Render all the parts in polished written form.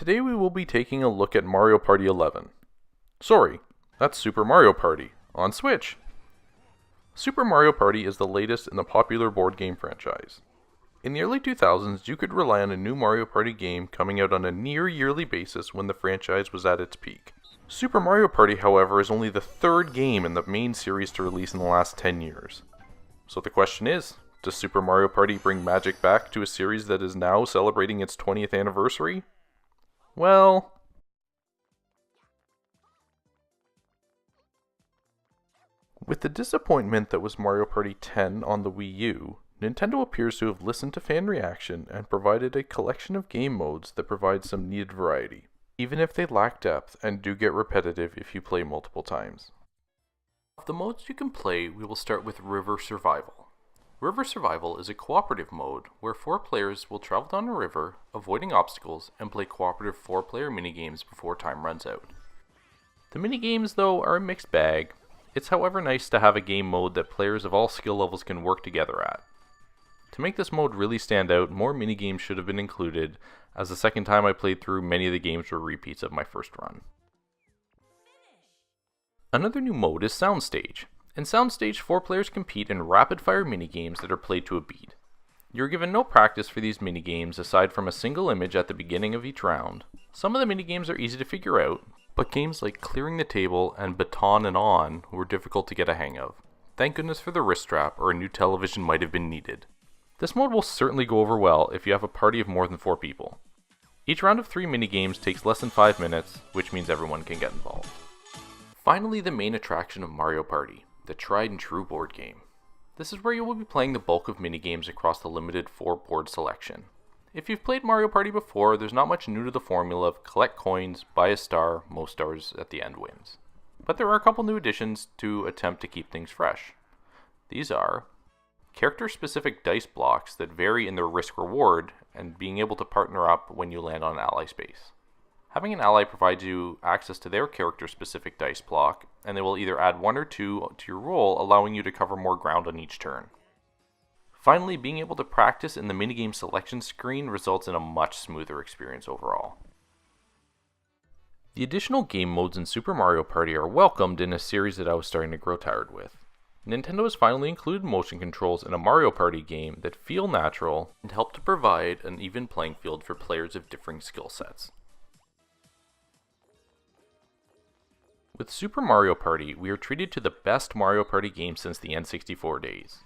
Today we will be taking a look at Mario Party 11. Sorry, that's Super Mario Party, on Switch. Super Mario Party is the latest in the popular board game franchise. In the early 2000s, you could rely on a new Mario Party game coming out on a near-yearly basis when the franchise was at its peak. Super Mario Party, however, is only the third game in the main series to release in the last 10 years. So the question is, does Super Mario Party bring magic back to a series that is now celebrating its 20th anniversary? Well, with the disappointment that was Mario Party 10 on the Wii U, Nintendo appears to have listened to fan reaction and provided a collection of game modes that provide some needed variety, even if they lack depth and do get repetitive if you play multiple times. Of the modes you can play, we will start with River Survival. River Survival is a cooperative mode where 4 players will travel down a river, avoiding obstacles, and play cooperative 4-player minigames before time runs out. The minigames, though, are a mixed bag. It's however nice to have a game mode that players of all skill levels can work together at. To make this mode really stand out, more minigames should have been included, as the second time I played through, many of the games were repeats of my first run. Another new mode is Soundstage. In Soundstage, 4 players compete in rapid-fire minigames that are played to a beat. You're given no practice for these minigames aside from a single image at the beginning of each round. Some of the minigames are easy to figure out, but games like Clearing the Table and Baton and On were difficult to get a hang of. Thank goodness for the wrist strap, or a new television might have been needed. This mode will certainly go over well if you have a party of more than 4 people. Each round of 3 minigames takes less than 5 minutes, which means everyone can get involved. Finally, the main attraction of Mario Party, the tried and true board game. This is where you will be playing the bulk of minigames across the limited 4-board selection. If you've played Mario Party before, there's not much new to the formula of collect coins, buy a star, most stars at the end wins. But there are a couple new additions to attempt to keep things fresh. These are character-specific dice blocks that vary in their risk-reward, and being able to partner up when you land on ally space. Having an ally provides you access to their character-specific dice block, and they will either add 1 or 2 to your roll, allowing you to cover more ground on each turn. Finally, being able to practice in the minigame selection screen results in a much smoother experience overall. The additional game modes in Super Mario Party are welcomed in a series that I was starting to grow tired with. Nintendo has finally included motion controls in a Mario Party game that feel natural and help to provide an even playing field for players of differing skill sets. With Super Mario Party, we are treated to the best Mario Party game since the N64 days.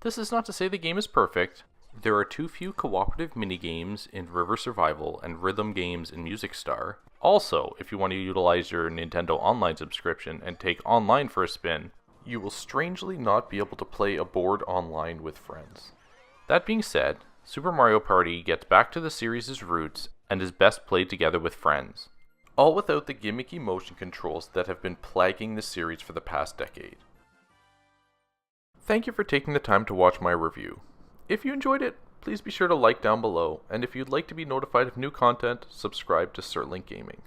This is not to say the game is perfect. There are too few cooperative minigames in River Survival and rhythm games in Music Star. Also, if you want to utilize your Nintendo Online subscription and take online for a spin, you will strangely not be able to play a board online with friends. That being said, Super Mario Party gets back to the series' roots and is best played together with friends, all without the gimmicky motion controls that have been plaguing the series for the past decade. Thank you for taking the time to watch my review. If you enjoyed it, please be sure to like down below, and if you'd like to be notified of new content, subscribe to SirLink Gaming.